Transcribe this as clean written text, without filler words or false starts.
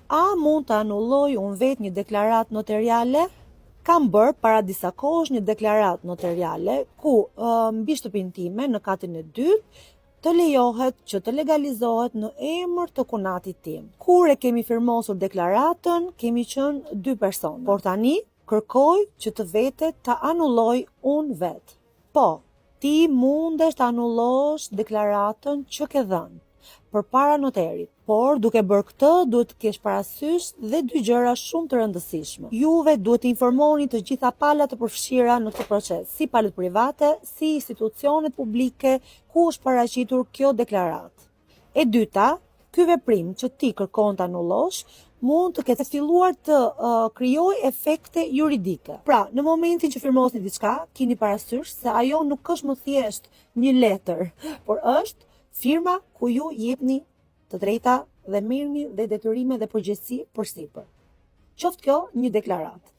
A mund të anulloj unë vetë një deklaratë notariale? Kam bërë para disa kohësh një deklaratë notariale ku mbi shtëpinë time në katin e dytë të lejohet që të legalizohet në emër të kunatit tim. Kur e kemi firmosur deklaratën, kemi qenë 2 persona. Por tani kërkoj që të vetet të anulloj unë vetë. Po, ti mundesh të anullosh deklaratën që ke dhënë përpara notarit, por duke bërë këtë duhet të kesh parasysh dhe 2 gjëra shumë të rëndësishme. Juve duhet të informoni të gjitha palët të përfshira në këtë proces, si palët private, si institucionet publike ku është paraqitur kjo deklaratë. E dyta, ky veprim që ti kërkon të anullosh mund të ketë filluar të krijojë efekte juridike. Pra, në momentin që firmosni diçka, keni parasysh se ajo nuk është më thjesht një letër, por është firma ku ju jepni të drejta dhe merrni dhe detyrime dhe përgjegjësi përsipër. Qoftë kjo një deklaratë.